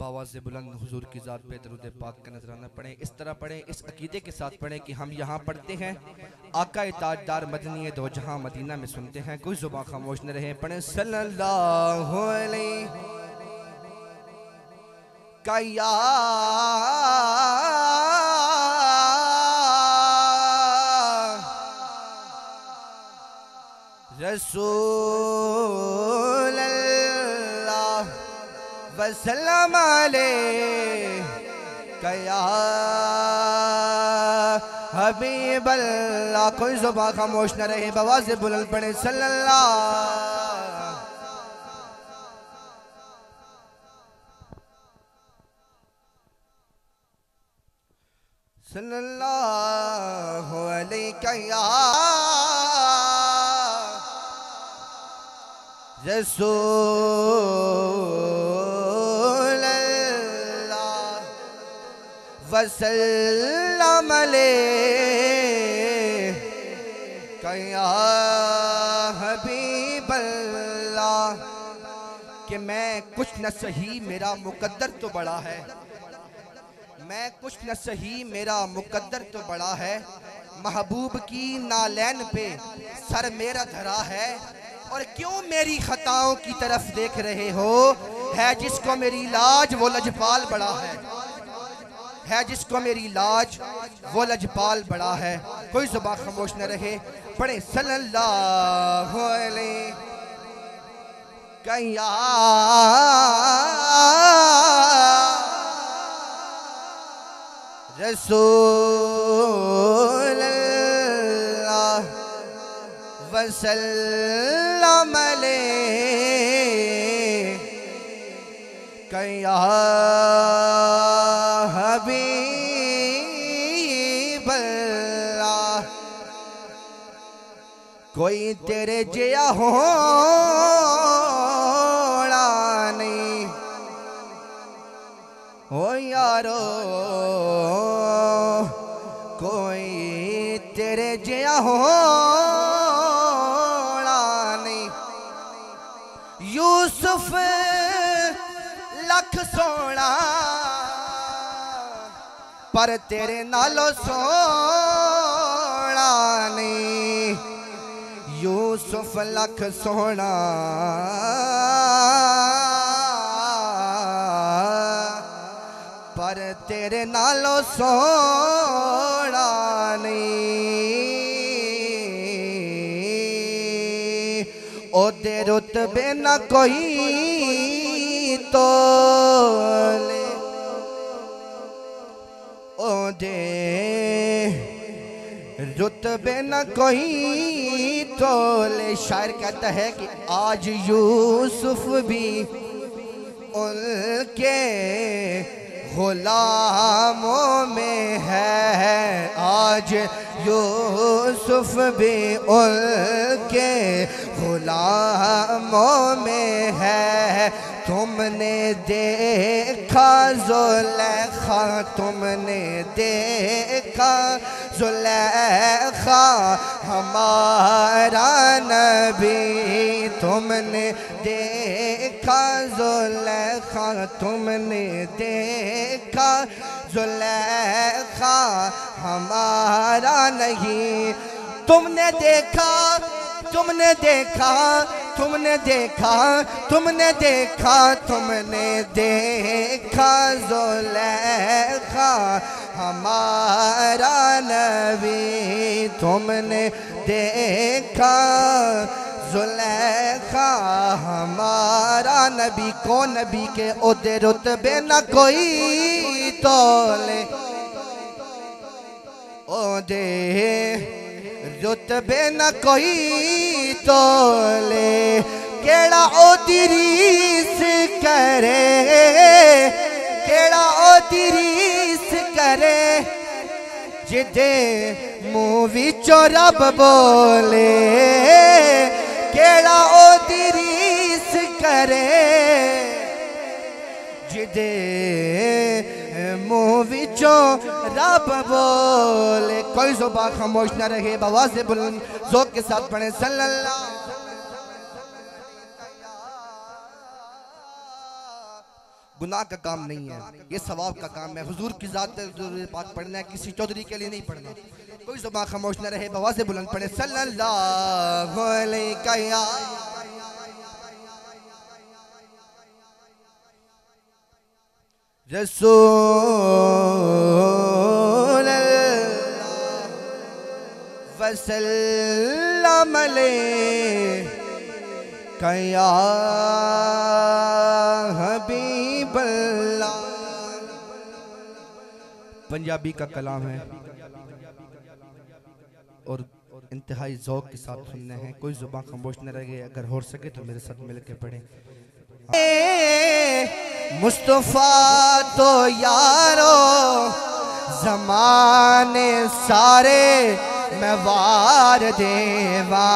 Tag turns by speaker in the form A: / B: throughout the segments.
A: बावाज़ बुलंद हुजूर की ज़ात पे दरूद पाक का नजराना पढ़ें। इस तरह पढ़ें, इस अकीदे के साथ पढ़ें कि हम यहाँ पढ़ते हैं आका ताजदार मदनी दो जहां मदीना में सुनते हैं, कोई जुबान खामोश न रहे। पढ़ें सल्लल्लाहु अलैहि या रसूल अल्लाह वसल्लम अलैका या हबीब अल्लाह। कोई जुबान खामोश न रहे, बवाज़ बुलंद पढ़े सल्लल्लाहु अलैका या रसूल अल्लाह वसल्लम अलैका या हबीब अल्लाह। कि मैं कुछ न सही मेरा मुकद्दर तो बड़ा है, मैं कुछ न सही मेरा मुकद्दर तो बड़ा है। महबूब की नालैन पे सर मेरा धरा है, और क्यों मेरी खताओं की तरफ देख रहे हो। है जिसको मेरी लाज वो लजपाल बड़ा है जिसको मेरी लाज वो लजपाल बड़ा है। कोई ज़ुबान खामोश न रहे, पढ़े सल्लल्लाहु अलैहि कया रसूल अल्लाह वसल्लम अलैहि कया हबीब अल्लाह। कोई तेरे जिया होना नहीं हो यारो, कोई तेरे जिया होना नहीं। यूसुफ लख सोना पर तेरे नालो सोना नहीं। यूसुफ लख सोना पर तेरे नालो सोना नहीं। ओदे रुतबे न कोई तोले, ओदे रुतबे न कोई तोले। शायर कहता है कि आज यूसुफ भी उनके गुलामों में है, आज यूसुफ भी उनके गुलामों में है। तुमने देखा ज़ुलेखा, तुमने देखा ज़ुलेखा हमारा नबी, तुमने देखा ज़ुलेखा, तुमने देखा ज़ुलेखा हमारा नहीं। तुमने देखा, तुमने देखा, तुमने देखा, तुमने देखा, तुमने देखा ज़ुलेखा हमारा नबी, तुमने देखा ज़ुलेखा हमारा नबी। को नबी के ओदे रुतबे न कोई तोले, ओदे रुतबे न कोई तोले। केड़ा ओदी रीस करे, केड़ा ओदी रीस करे, जिदे मुँह विचों रब बोले। केड़ा ओदी रीस करे, जिदे मुँह विचों रब बोले। कोई ज़ुबान खामोश न रहे, बवाज़े बुलंद ज़ौक़ के साथ पढ़े सल्लल्लाहु। गुनाह का काम नहीं है, ये सवाब का काम है। हुजूर की ज़ात पाक पढ़ना है, किसी चौधरी के लिए नहीं पढ़ना। कोई ज़ुबान खामोश न रहे, बवाज़े बुलंद पढ़े सल्लल्लाहु अलैहि कया रसूल अल्लाह वसल्लम अलैहि कया हबीब अल्लाह। पंजाबी का कलाम है और इंतहाई ज़ौक़ के साथ सुनने हैं। कोई ज़ुबान खामोश न रहे, अगर हो सके तो मेरे साथ मिल के पढ़ें। मुस्तफ़ा तो यारो ज़माने सारे मैं वार देवा,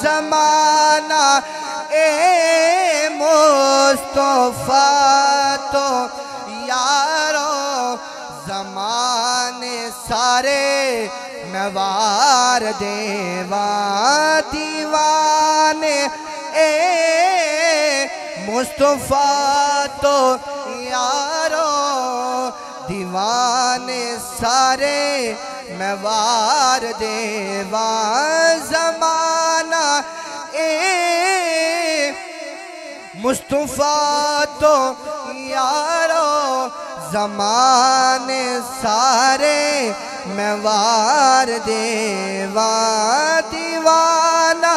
A: ज़माना ए मुस्तफ़ा तो यारो ज़माने सारे मैं वार देवा। दीवाने ए मुस्तफ़ा तो यारो दीवाने सारे मैं वार देवा ज़माना मुस्तफ़ा तो यारो ज़माने सारे मैं वार देवा दीवाना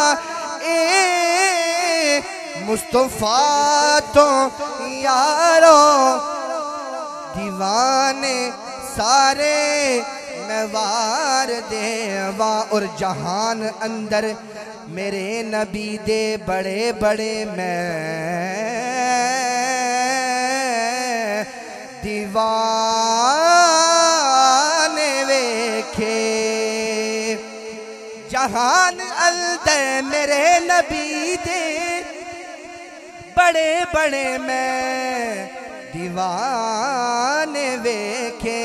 A: मुस्तफ़ा तो यारो दीवाने सारे मैं वार देवा। और जहान अंदर मेरे नबी दे बड़े बड़े मैं दीवाने वेखे। जहान अंदर मेरे नबी दे बड़े बड़े मैं दीवाने वेखे।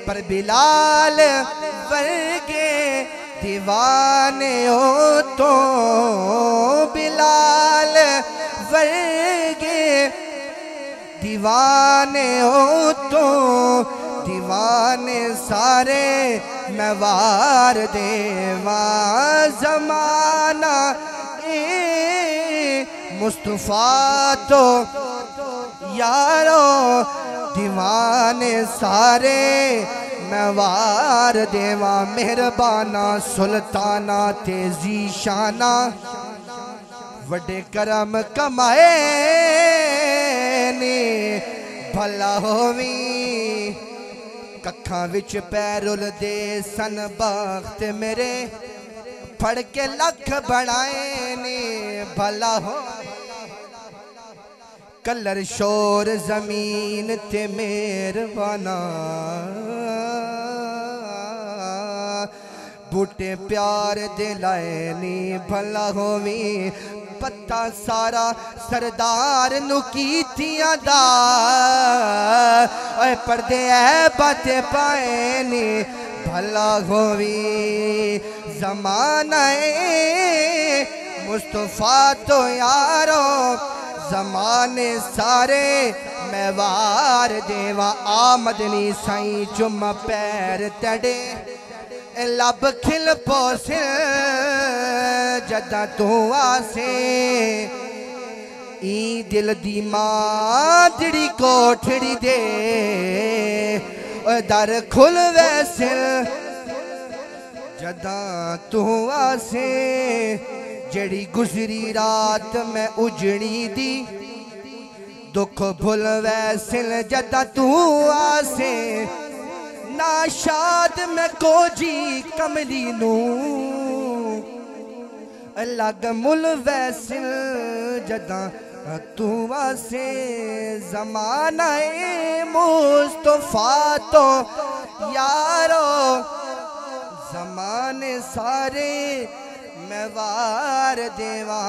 A: पर बिलाल वर्गे दीवाने हो तो बिलाल वर्गे दीवाने हो तो दीवाने सारे मैं वार देवा ज़माना मुस्तफ़ा तो यारो दीवाने सारे मैं वार देवा। मेहरबाना सुल्ताना तेजी शाना वड्डे करम कमाए ने भला होवी कखा विच पैरुल दे सन बख्त मेरे फड़ के लख बनाए ने भला हो। कलर शोर जमीन ते मेहरबाना बूटे प्यार दे लाए नी भला होवी। पत्ता सारा सरदार नु कीतियां दा ओए पर्दे ऐ बाते पाए नी भला होवी। ज़माना मुस्तफ़ा तो यारो ज़माने सारे मैं वार देवा। आमदनी साईं चुम पैर तड़े लब खिल पोसिल जदा तू आसे ई दिल दी मादड़ी कोठड़ी दे दर खुल वैसिल जदा तू आसे। जड़ी गुजरी रात मैं उजड़ी दी दुख भुल वैसिल जदा तू आसे। नाशाद मैं कोजी कमली नू लग मुल वैसिल जदा तू आसे। ज़माना मुस्तफ़ा तो यारो ज़माने सारे मैं वार देवा